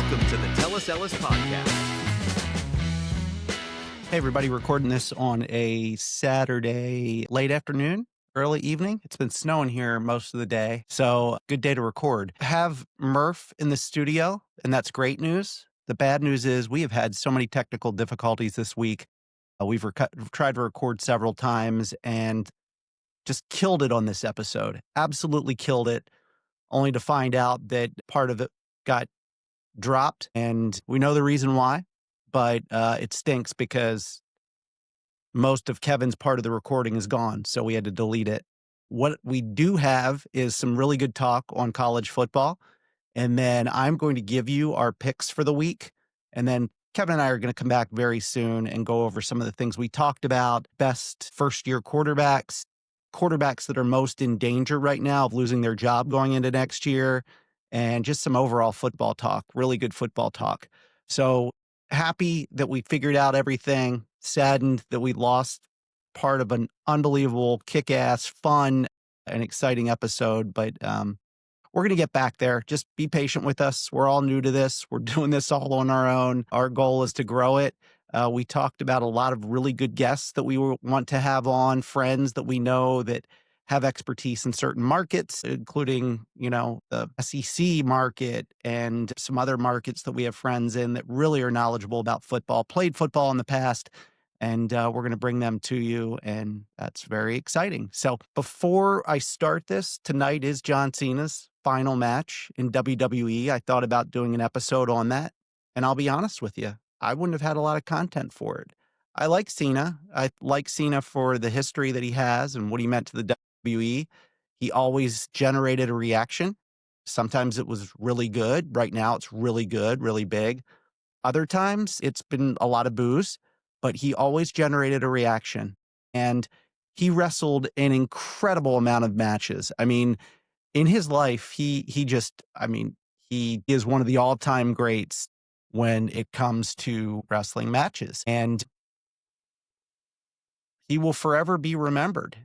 Welcome to the Tell Us Ellis podcast. Hey, everybody, recording this on a Saturday late afternoon, early evening. It's been snowing here most of the day, so good day to record. Have Murph in the studio, and that's great news. The bad news is we have had so many technical difficulties this week. We've tried to record several times and just killed it on this episode. Absolutely killed it, only to find out that part of it got dropped, and we know the reason why, but it stinks because most of Kevin's part of the recording is gone, so we had to delete it. What we do have is some really good talk on college football, and then I'm going to give you our picks for the week, and then Kevin and I are going to come back very soon and go over some of the things we talked about, best first-year quarterbacks that are most in danger right now of losing their job going into next year, and just some overall football talk, really good football talk. So happy that we figured out everything, saddened that we lost part of an unbelievable, kick-ass, fun, and exciting episode, but we're going to get back there. Just be patient with us. We're all new to this. We're doing this all on our own. Our goal is to grow it. We talked about a lot of really good guests that we want to have on, friends that we know that have expertise in certain markets, including, the SEC market and some other markets that we have friends in that really are knowledgeable about football, played football in the past, and we're going to bring them to you, and that's very exciting. So before I start this, tonight is John Cena's final match in WWE. I thought about doing an episode on that, and I'll be honest with you, I wouldn't have had a lot of content for it. I like Cena. I like Cena for the history that he has and what he meant to the WWE. He always generated a reaction. Sometimes it was really good. Right now it's really good, really big. Other times it's been a lot of boos, but he always generated a reaction. And he wrestled an incredible amount of matches. I mean, in his life, he is one of the all-time greats when it comes to wrestling matches. And he will forever be remembered.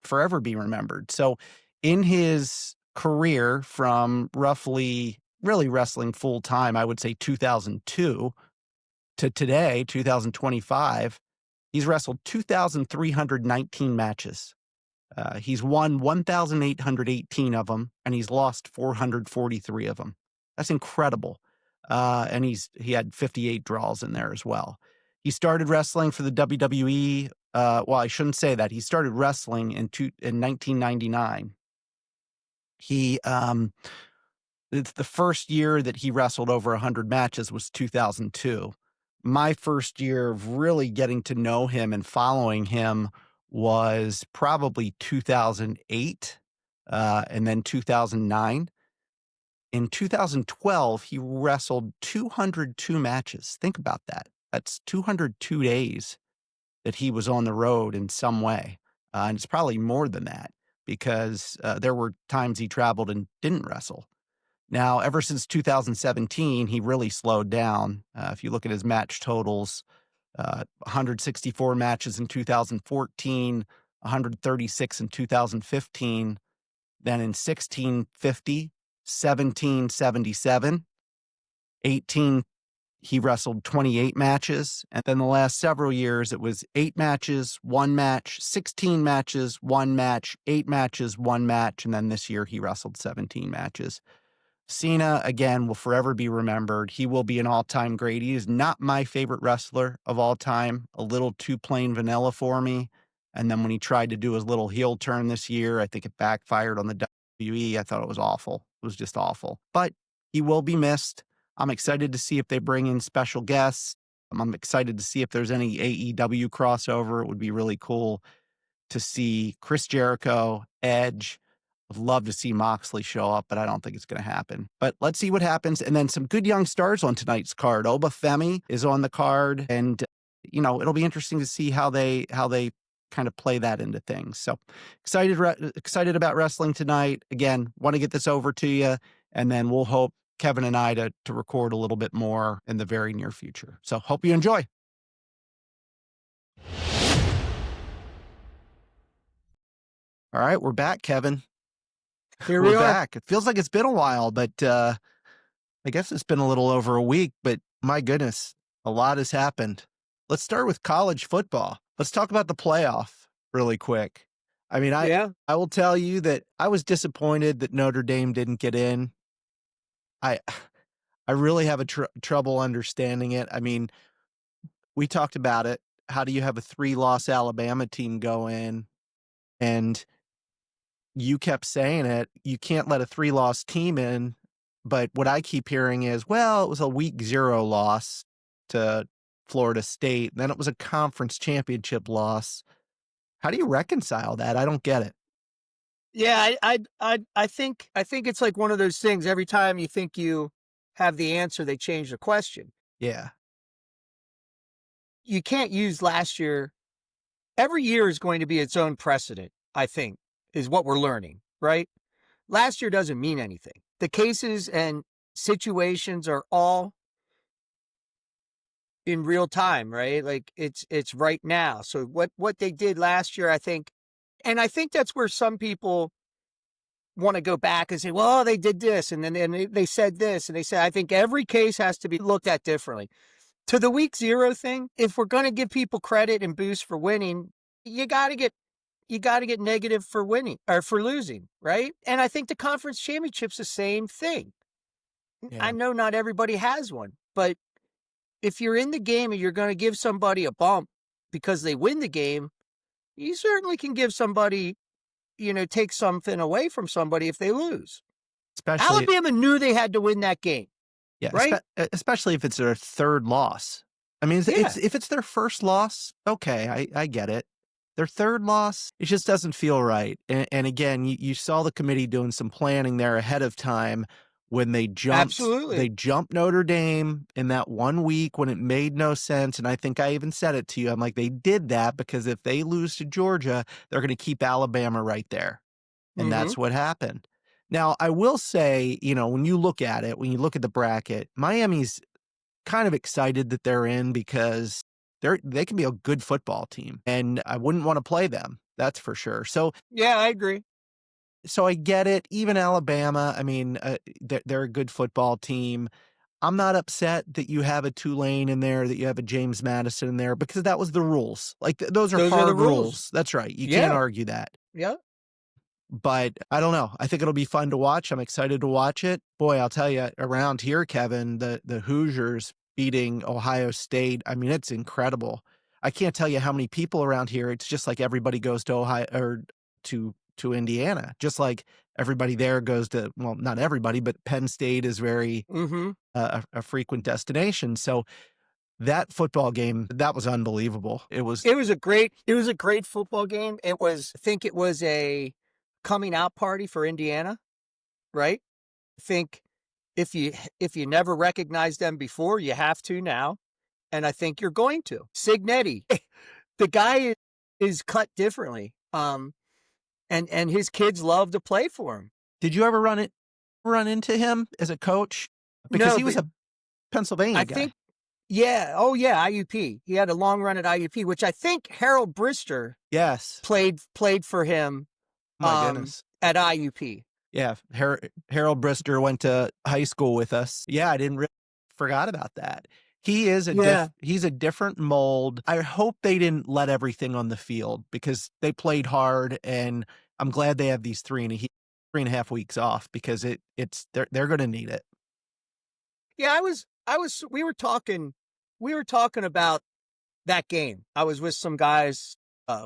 Forever be remembered. So in his career from roughly really wrestling full time, I would say 2002 to today, 2025, he's wrestled 2,319 matches. He's won 1,818 of them, and he's lost 443 of them. That's incredible. And he had 58 draws in there as well. He started wrestling for the WWE. Well, I shouldn't say that. He started wrestling in 1999. It's the first year that he wrestled over 100 matches was 2002. My first year of really getting to know him and following him was probably 2008, and then 2009. In 2012, he wrestled 202 matches. Think about that. That's 202 days that he was on the road in some way. And it's probably more than that because there were times he traveled and didn't wrestle. Now, ever since 2017, he really slowed down. If you look at his match totals, 164 matches in 2014, 136 in 2015, then in 1650, 1777, 18, he wrestled 28 matches. And then the last several years, it was 8 matches, 1 match, 16 matches, 1 match, 8 matches, 1 match. And then this year he wrestled 17 matches. Cena, again, will forever be remembered. He will be an all-time great. He is not my favorite wrestler of all time, a little too plain vanilla for me. And then when he tried to do his little heel turn this year, I think it backfired on the WWE. I thought it was awful. It was just awful. But he will be missed. I'm excited to see if they bring in special guests. I'm excited to see if there's any AEW crossover. It would be really cool to see Chris Jericho, Edge. I'd love to see Moxley show up, but I don't think it's going to happen. But let's see what happens. And then some good young stars on tonight's card. Oba Femi is on the card, and it'll be interesting to see how they kind of play that into things. So excited about wrestling tonight. Again, want to get this over to you, and then we'll hope Kevin and I to record a little bit more in the very near future. So hope you enjoy. All right, we're back, Kevin. Here we We're are. back. It feels like it's been a while, but I guess it's been a little over a week, but my goodness, a lot has happened. Let's start with college football. Let's talk about the playoff really quick. I mean, Yeah. I will tell you that I was disappointed that Notre Dame didn't get in. I I really have a trouble understanding it. I mean, we talked about it. How do you have a 3-loss Alabama team go in? And you kept saying it. You can't let a 3-loss team in. But what I keep hearing is, well, it was a week 0 loss to Florida State. Then it was a conference championship loss. How do you reconcile that? I don't get it. Yeah, I think it's like one of those things. Every time you think you have the answer, they change the question. Yeah. You can't use last year. Every year is going to be its own precedent, I think, is what we're learning, right? Last year doesn't mean anything. The cases and situations are all in real time, right? Like it's right now. So what they did last year, I think, and I think that's where some people want to go back and say, well, they did this, and then they said this, and they said, I think every case has to be looked at differently. To the week 0 thing, if we're going to give people credit and boost for winning, you got to get negative for winning or for losing, right? And I think the conference championship's the same thing. Yeah. I know not everybody has one, but if you're in the game and you're going to give somebody a bump because they win the game, you certainly can give somebody, take something away from somebody if they lose. Especially, Alabama knew they had to win that game, yeah, right? especially if it's their 3rd loss. I mean, Yeah. if it's their first loss, okay, I get it. Their 3rd loss, it just doesn't feel right. And again, you saw the committee doing some planning there ahead of time when they Absolutely. jumped Notre Dame in that 1 week when it made no sense. And I think I even said it to you. I'm like, they did that because if they lose to Georgia, they're going to keep Alabama right there. And Mm-hmm. that's what happened. Now, I will say, when you look at it, when you look at the bracket, Miami's kind of excited that they're in because they can be a good football team, and I wouldn't want to play them. That's for sure. So Yeah, I agree. I get it. Even Alabama, I mean, they're a good football team. I'm not upset that you have a Tulane in there, that you have a James Madison in there, because that was the rules. Like those are Those are the hard rules. rules. That's right. You can't Yeah. argue that. Yeah. But I don't know. I think it'll be fun to watch. I'm excited to watch it. Boy, I'll tell you, around here, Kevin, the Hoosiers beating Ohio State. I mean, it's incredible. I can't tell you how many people around here. It's just like everybody goes to Ohio or to Indiana. Just like everybody there goes to, well, not everybody, but Penn State is very Mm-hmm. a frequent destination. So that football game, that was unbelievable. It was It was a great football game. I think it was a coming out party for Indiana, right? I think if you never recognized them before, you have to now. And I think you're going to. Signetti, the guy is cut differently. And his kids love to play for him. Did you ever run into him as a coach? Because No, he was but a Pennsylvania I guy. think, yeah. Oh, yeah. IUP. He had a long run at IUP, which I think Harold Brister Yes. played for him My goodness. at IUP. Yeah. Harold Brister went to high school with us. Yeah, I didn't forgot about that. He is he's a different mold. I hope they didn't let everything on the field because they played hard, and I'm glad they have these 3.5 weeks off because they're going to need it. Yeah, we were talking about that game. I was with some guys,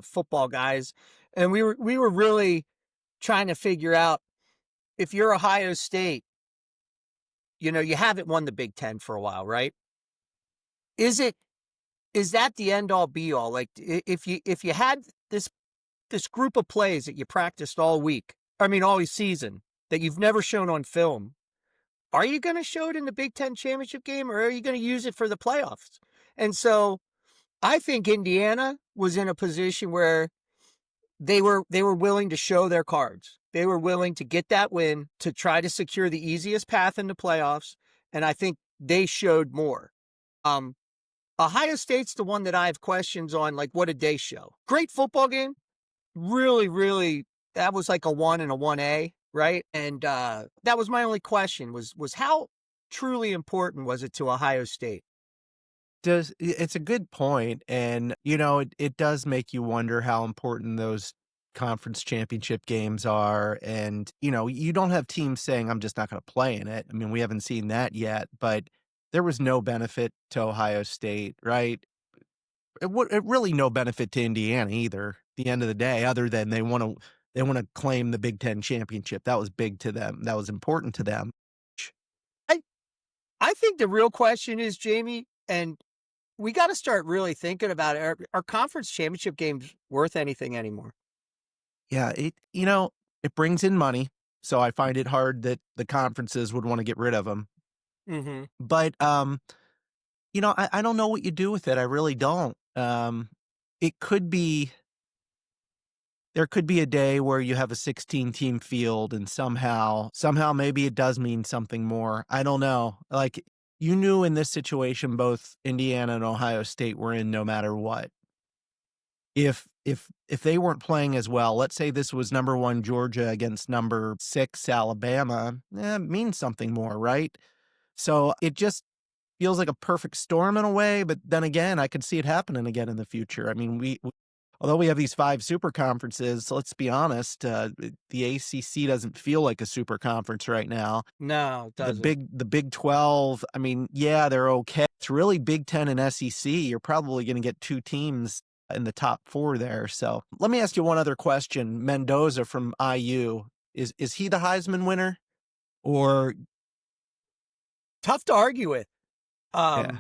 football guys, and we were really trying to figure out, if you're Ohio State, you haven't won the Big Ten for a while, right? Is that the end all be all? Like if you had this group of plays that you practiced all season, that you've never shown on film, are you going to show it in the Big Ten championship game, or are you going to use it for the playoffs? And so I think Indiana was in a position where they were willing to show their cards. They were willing to get that win to try to secure the easiest path into playoffs. And I think they showed more. Ohio State's the one that I have questions on. Like, what did they show? Great football game. Really, really, that was like a 1 and a 1A, right? And that was my only question was how truly important was it to Ohio State? It's a good point, and, it does make you wonder how important those conference championship games are, and, you don't have teams saying, "I'm just not gonna play in it." I mean, we haven't seen that yet, but there was no benefit to Ohio State, right? Really no benefit to Indiana either, at the end of the day, other than they wanna claim the Big Ten championship. That was big to them. That was important to them. I I think the real question is, Jamie, and we got to start really thinking about it. Are conference championship games worth anything anymore? Yeah, it brings in money, so I find it hard that the conferences would wanna get rid of them. Mm-hmm. But, I don't know what you do with it, I really don't. It could be there could be a day where you have a 16-team field and somehow maybe it does mean something more. I don't know. Like, you knew in this situation both Indiana and Ohio State were in no matter what. If they weren't playing as well, let's say this was number 1 Georgia against number 6 Alabama, it means something more, right? So, it just feels like a perfect storm in a way, but then again, I could see it happening again in the future. I mean, although we have these 5 super conferences, let's be honest, the ACC doesn't feel like a super conference right now. No, it The doesn't. Big 12, I mean, yeah, they're okay. It's really Big 10 and SEC. You're probably gonna get 2 teams in the top 4 there. So, let me ask you one other question. Mendoza from IU, is he the Heisman winner? Or Tough to argue with. yeah.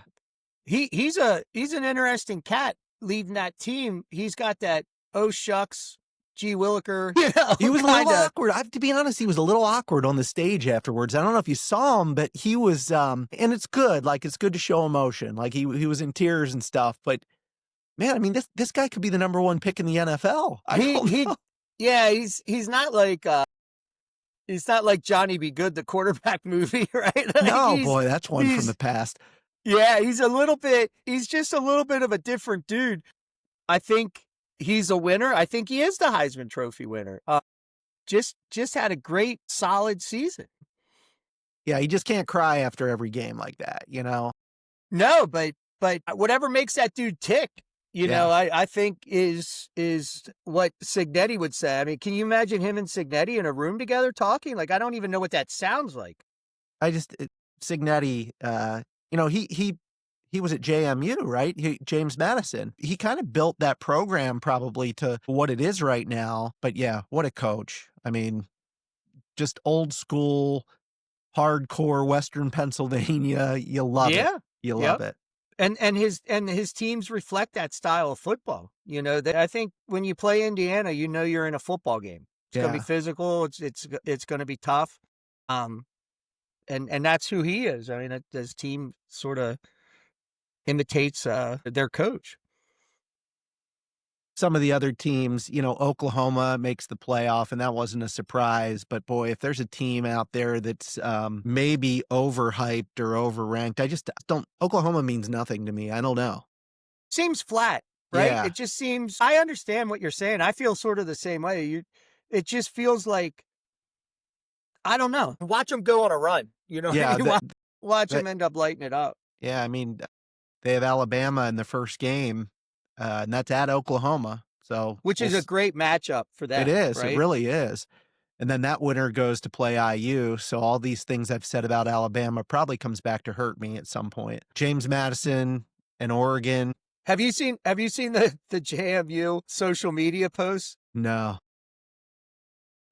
He's an interesting cat leading that team. He's got that oh shucks, gee williker, He was a little kinda. awkward. I have to be honest, he was a little awkward on the stage afterwards. I don't know if you saw him, but he was, and it's good. Like, it's good to show emotion. Like, he was in tears and stuff. But man, I mean, this guy could be the number 1 pick in the NFL. I don't He know. yeah, he's not like Johnny Be Good, the quarterback movie, right? Like No, boy, that's one from he's the past. yeah, he's just a little bit of a different dude. I think he's a winner. I think he is the Heisman Trophy winner. Just had a great, solid season. Yeah, he just can't cry after every game like that, No, but whatever makes that dude tick, Yeah. I think is what Signetti would say. I mean, can you imagine him and Signetti in a room together talking? Like, I don't even know what that sounds like. Signetti, he was at JMU, right? James Madison. He kind of built that program probably to what it is right now. But yeah, what a coach. I mean, just old school, hardcore Western Pennsylvania. You love it. Yeah. You love Yep. it. And his teams reflect that style of football. That I think when you play Indiana, you're in a football game. It's going to Yeah. be physical. It's going to be tough. And that's who he is. I mean, his team sort of imitates their coach. Some of the other teams, Oklahoma makes the playoff, and that wasn't a surprise. But boy, if there's a team out there that's maybe overhyped or overranked, I just don't. Oklahoma means nothing to me. I don't know. Seems flat, right? Yeah. It just seems. I understand what you're saying. I feel sort of the same way. It just feels like, I don't know. Watch them go on a run. Yeah, Watch them end up lighting it up. yeah. I mean, they have Alabama in the first game, and that's at Oklahoma. So, Which is a great matchup for that. it is. Right? It really is. And then that winner goes to play IU. So all these things I've said about Alabama probably comes back to hurt me at some point. James Madison and Oregon. Have you seen the JMU social media posts? No.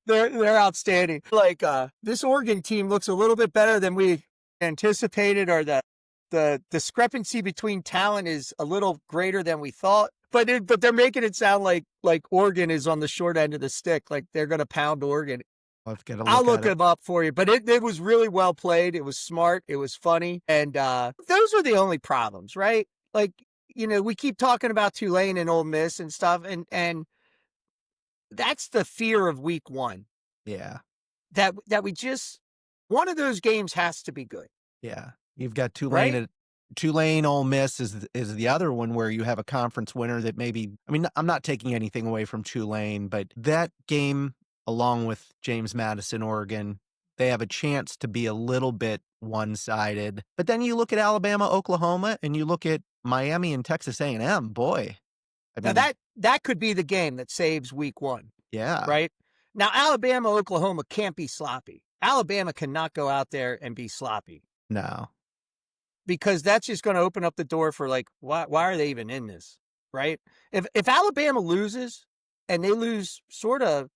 They're outstanding. Like, this Oregon team looks a little bit better than we anticipated, or the discrepancy between talent is a little greater than we thought. But they're making it sound like Oregon is on the short end of the stick, like they're going to pound Oregon. I'll look them up for you. But it was really well played. It was smart. It was funny. And those are the only problems, right? Like, we keep talking about Tulane and Ole Miss and stuff, and that's the fear of week 1. Yeah. That we just, one of those games has to be good. Yeah. You've got Tulane. Right? Tulane, Ole Miss is the other one where you have a conference winner that maybe, I mean, I'm not taking anything away from Tulane, but that game, along with James Madison, Oregon, they have a chance to be a little bit one-sided. But then you look at Alabama, Oklahoma, and you look at Miami and Texas A&M. Boy, I Now mean, that could be the game that saves week 1, yeah, right? Now, Alabama, Oklahoma can't be sloppy. Alabama cannot go out there and be sloppy no, because that's just going to open up the door for like, why are they even in this, right? If Alabama loses and they lose sort of,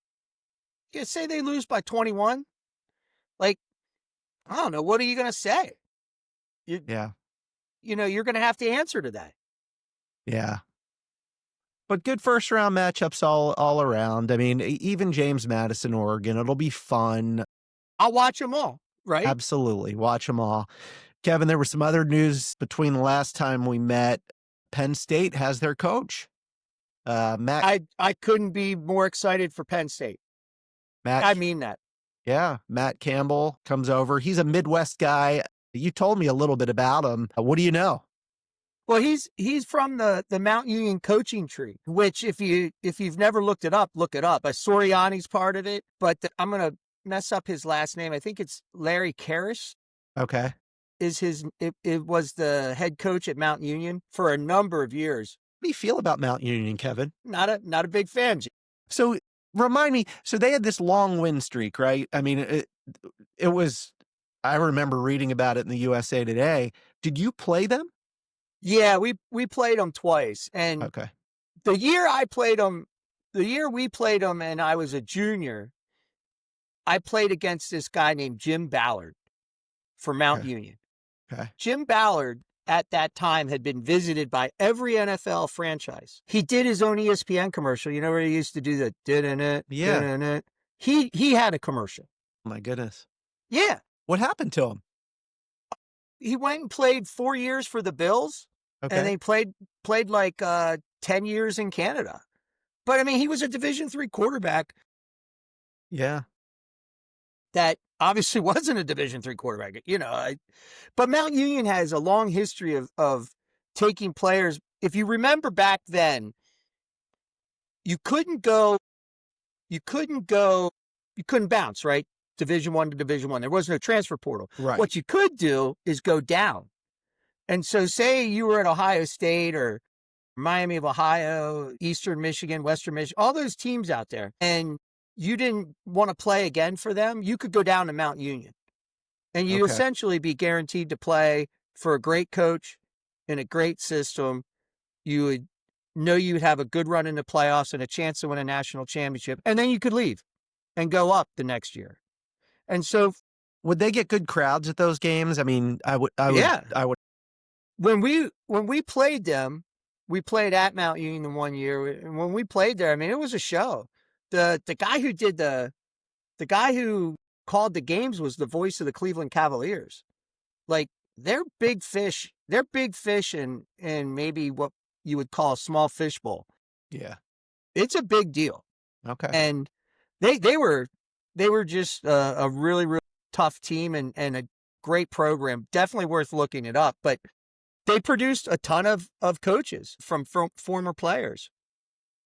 say they lose by 21, like, I don't know, what are you going to say? yeah, You're going to have to answer to that. yeah. But good first round matchups all around. I mean, even James Madison, Oregon, it'll be fun. I'll watch them all, right? Absolutely. Watch them all. Kevin, there was some other news between the last time we met. Penn State has their coach. Matt. I couldn't be more excited for Penn State. I mean that. Yeah. Matt Campbell comes over. He's a Midwest guy. You told me a little bit about him. What do you know? Well, he's from the Mount Union coaching tree, which if you've never looked it up, look it up. Soriani's part of it, but I'm going to mess up his last name. I think it's Larry Karras. Okay. It was the head coach at Mount Union for a number of years. What do you feel about Mount Union, Kevin? Not a big fan. So remind me, so they had this long win streak, right? I mean, it was, I remember reading about it in the USA Today. Did you play them? Yeah, we played them twice. And okay. The year we played them and I was a junior, I played against this guy named Jim Ballard for Mount Union. Okay. Jim Ballard at that time had been visited by every NFL franchise. He did his own ESPN commercial. You know where he used to do the didn't it? Yeah. Didn't it? He had a commercial. My goodness. Yeah. What happened to him? He went and played 4 years for the Bills. Okay. And they played like 10 years in Canada. But I mean, he was a Division III quarterback. Yeah. That obviously wasn't a Division III quarterback, but Mount Union has a long history of taking players. If you remember back then, you couldn't bounce, right? Division I to Division I. There was no transfer portal. Right. What you could do is go down. And so say you were at Ohio State or Miami of Ohio, Eastern Michigan, Western Michigan, all those teams out there, and you didn't want to play again for them, you could go down to Mount Union. And you essentially be guaranteed to play for a great coach in a great system. You would know you'd have a good run in the playoffs and a chance to win a national championship. And then you could leave and go up the next year. And so would they get good crowds at those games? I mean, I would. When we played them, we played at Mount Union in 1 year. And when we played there, I mean, it was a show. The guy who did the guy who called the games was the voice of the Cleveland Cavaliers. Like they're big fish. They're big fish in maybe what you would call a small fish bowl. Yeah. It's a big deal. Okay. And they were just a really, really tough team and a great program. Definitely worth looking it up. But they produced a ton of coaches from former players.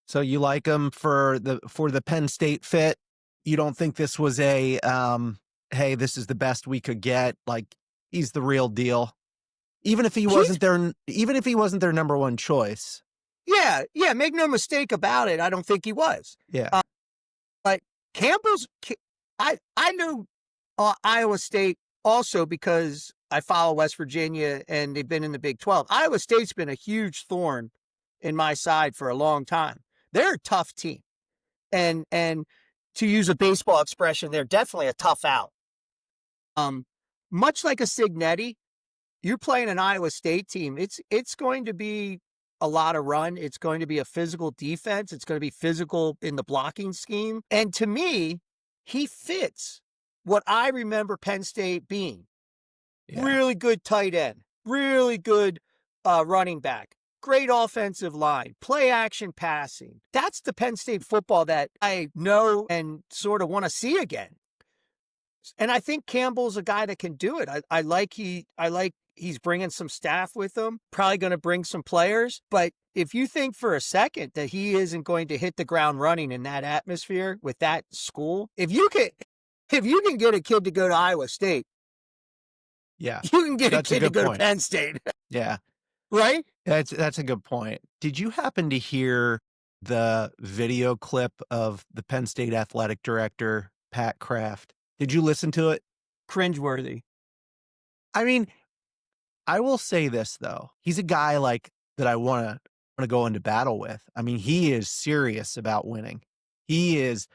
So you like them for the Penn State fit? You don't think this was a, hey, this is the best we could get? Like he's the real deal, even if he wasn't their number one choice. Yeah. Make no mistake about it. I don't think he was. Yeah. But Campbell's, I know Iowa State also because I follow West Virginia and they've been in the Big 12. Iowa State's been a huge thorn in my side for a long time. They're a tough team. And to use a baseball expression, they're definitely a tough out. Much like a Signetti, you're playing an Iowa State team. It's going to be a lot of run. It's going to be a physical defense. It's going to be physical in the blocking scheme. And to me, he fits what I remember Penn State being. Yeah. Really good tight end, really good running back, great offensive line, play action passing. That's the Penn State football that I know and sort of want to see again. And I think Campbell's a guy that can do it. I like he's bringing some staff with him, probably going to bring some players. But if you think for a second that he isn't going to hit the ground running in that atmosphere with that school, if you if you can get a kid to go to Iowa State, Yeah, you can get a that's a kid to good go point. to Penn State, Yeah, right? that's a good point. Did you happen to hear the video clip of the Penn State athletic director, Pat Kraft? Did you listen to it? Cringeworthy. I mean, I will say this though. He's a guy like that I want to go into battle with. I mean, he is serious about winning. He is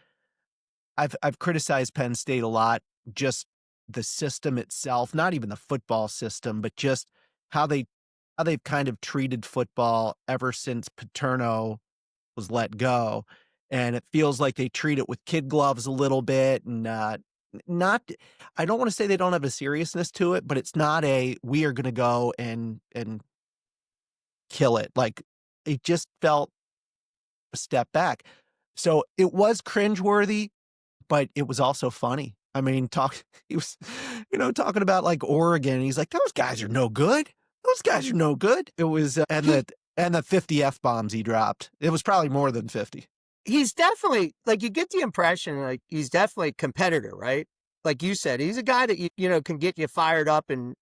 I've criticized Penn State a lot, just the system itself, not even the football system, but just how they've kind of treated football ever since Paterno was let go. And it feels like they treat it with kid gloves a little bit and not I don't want to say they don't have a seriousness to it, but it's not a we are going to go and kill it. Like it just felt a step back. So it was cringeworthy, but it was also funny. I mean, he was, talking about like Oregon. He's like, those guys are no good. Those guys are no good. It was, and the 50 F bombs he dropped. It was probably more than 50. He's definitely, like, you get the impression like he's definitely a competitor, right? Like you said, he's a guy that can get you fired up and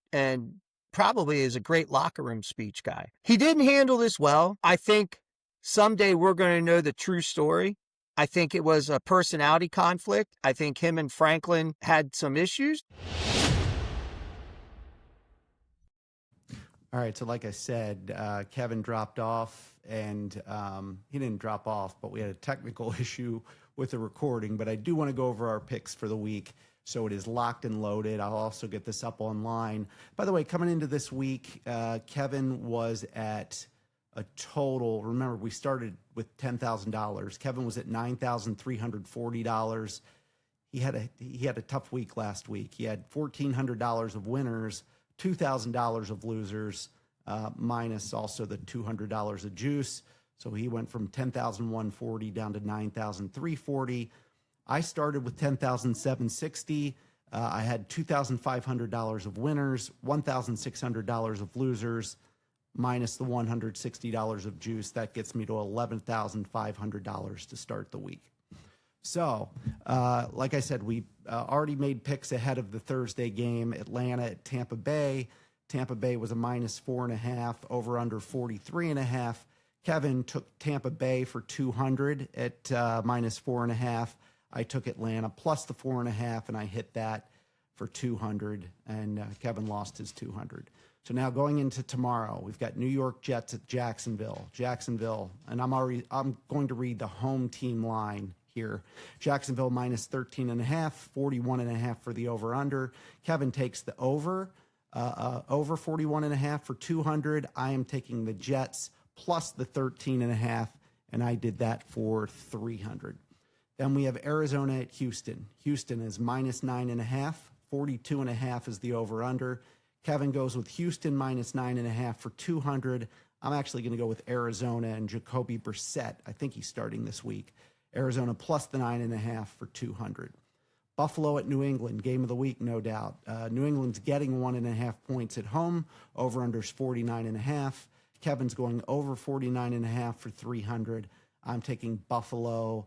probably is a great locker room speech guy. He didn't handle this well. I think someday we're going to know the true story. I think it was a personality conflict. I think him and Franklin had some issues. All right. So like I said, Kevin dropped off and he didn't drop off, but we had a technical issue with the recording. But I do want to go over our picks for the week. So it is locked and loaded. I'll also get this up online. By the way, coming into this week, Kevin was at a total. Remember, we started with $10,000. Kevin was at $9,340. He had a tough week last week. He had $1,400 of winners, $2,000 of losers, minus also the $200 of juice. So he went from 10,140 down to 9,340. I started with 10,760. I had $2,500 of winners, $1,600 of losers, minus the $160 of juice. That gets me to $11,500 to start the week. So, like I said, we already made picks ahead of the Thursday game. Atlanta at Tampa Bay. Tampa Bay was a minus 4.5, over under 43.5. Kevin took Tampa Bay for 200 at minus 4.5. I took Atlanta plus the 4.5, and I hit that for 200, and Kevin lost his 200. So now going into tomorrow, we've got New York Jets at Jacksonville, and I'm going to read the home team line here. Jacksonville minus 13.5, 41.5 for the over/under. Kevin takes the over 41.5 for 200. I am taking the Jets plus the 13.5, and I did that for 300. Then we have Arizona at Houston. Houston is minus 9.5, 42.5 is the over/under. Kevin goes with Houston minus 9.5 for 200. I'm actually going to go with Arizona and Jacoby Brissett. I think he's starting this week. Arizona plus the 9.5 for 200. Buffalo at New England, game of the week, no doubt. New England's getting 1.5 points at home. Over/under's 49.5. Kevin's going over 49.5 for 300. I'm taking Buffalo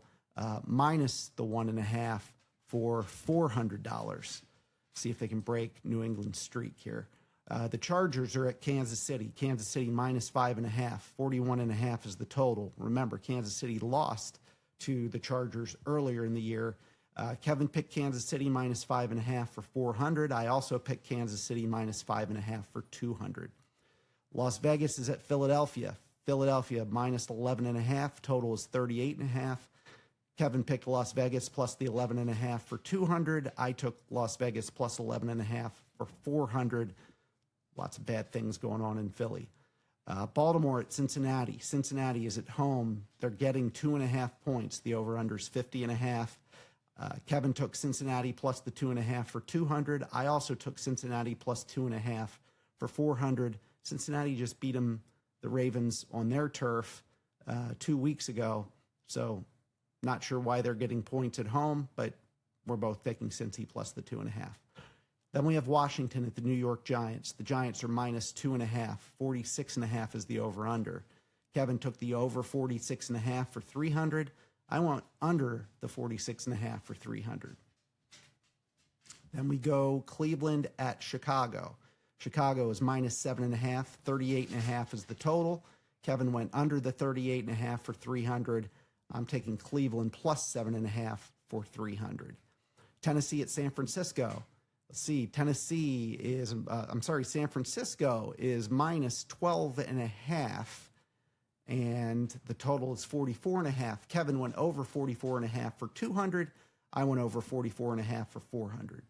minus the 1.5 for $400. See if they can break New England's streak here. The Chargers are at Kansas City. Kansas City minus 5.5. 41.5 is the total. Remember, Kansas City lost to the Chargers earlier in the year. Kevin picked Kansas City minus 5.5 for 400. I also picked Kansas City minus 5.5 for 200. Las Vegas is at Philadelphia. Philadelphia minus 11.5. Total is 38.5. Kevin picked Las Vegas plus the 11.5 for 200. I took Las Vegas plus 11.5 for 400. Lots of bad things going on in Philly. Baltimore at Cincinnati. Cincinnati is at home. They're getting 2.5 points. The over/under is 50.5. Kevin took Cincinnati plus the 2.5 for 200. I also took Cincinnati plus 2.5 for 400. Cincinnati just beat the Ravens on their turf 2 weeks ago. So not sure why they're getting points at home, but we're both taking Cincy plus the 2.5. Then we have Washington at the New York Giants. The Giants are minus 2.5. 46.5 is the over/under. Kevin took the over 46.5 for 300. I went under the 46.5 for 300. Then we go Cleveland at Chicago. Chicago is minus 7.5. 38.5 is the total. Kevin went under the 38.5 for 300. I'm taking Cleveland plus 7.5 for 300. Tennessee at San Francisco. Let's see. San Francisco is minus 12.5. And the total is 44.5. Kevin went over 44.5 for 200. I went over 44.5 for 400.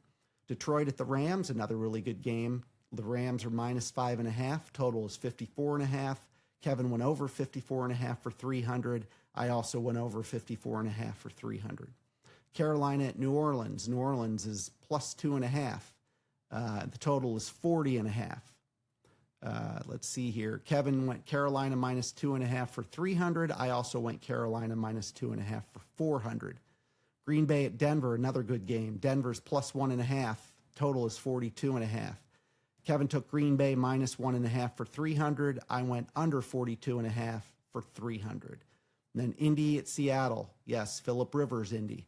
Detroit at the Rams, another really good game. The Rams are minus 5.5. Total is 54.5. Kevin went over 54.5 for 300. I also went over 54.5 for 300. Carolina at New Orleans. New Orleans is plus 2.5. The total is 40.5. Let's see here. Kevin went Carolina minus 2.5 for 300. I also went Carolina minus 2.5 for 400. Green Bay at Denver, another good game. Denver's plus 1.5. Total is 42.5. Kevin took Green Bay minus 1.5 for 300. I went under 42.5 for 300. And then Indy at Seattle. Yes, Phillip Rivers, Indy.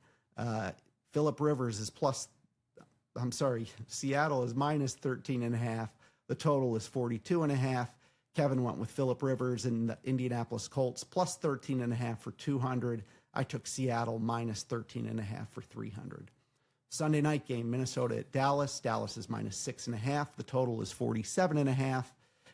Phillip Rivers is Seattle is minus 13.5. The total is 42.5. Kevin went with Phillip Rivers and the Indianapolis Colts plus 13.5 for 200. I took Seattle minus 13.5 for 300. Sunday night game, Minnesota at Dallas. Dallas is minus 6.5. The total is 47.5.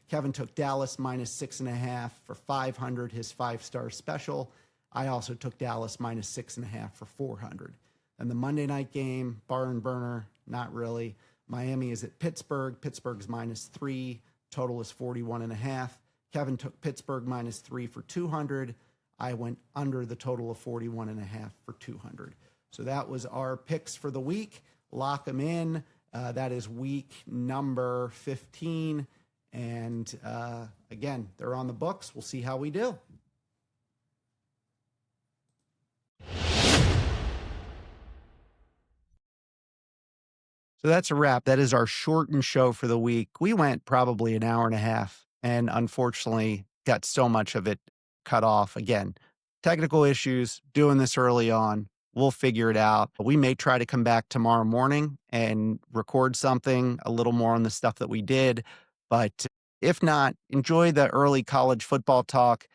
Kevin took Dallas minus 6.5 for 500, his 5-star special. I also took Dallas minus 6.5 for 400. And the Monday night game, barn burner, not really. Miami is at Pittsburgh. Pittsburgh's minus 3. Total is 41.5. Kevin took Pittsburgh minus 3 for 200. I went under the total of 41.5 for 200. So that was our picks for the week. Lock them in. That is week number 15. And again, they're on the books. We'll see how we do. So that's a wrap. That is our shortened show for the week. We went probably an hour and a half and unfortunately got so much of it cut off. Again, technical issues, doing this early on. We'll figure it out. We may try to come back tomorrow morning and record something a little more on the stuff that we did. But if not, enjoy the early college football talk.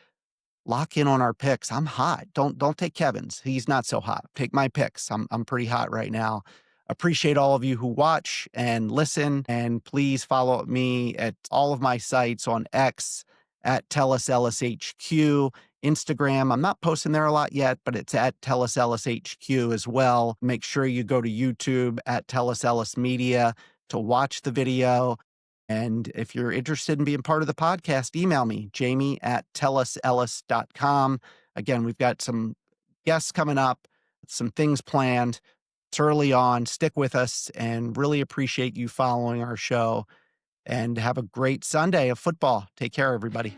Lock in on our picks. I'm hot. Don't take Kevin's. He's not so hot. Take my picks. I'm pretty hot right now. Appreciate all of you who watch and listen. And please follow me at all of my sites on X at TellusEllisHQ, Instagram. I'm not posting there a lot yet, but it's at TellusEllisHQ as well. Make sure you go to YouTube at TellusEllis Media to watch the video. And if you're interested in being part of the podcast, email me, jamie@tellusellis.com. Again, we've got some guests coming up, some things planned. It's early on. Stick with us and really appreciate you following our show. And have a great Sunday of football. Take care, everybody.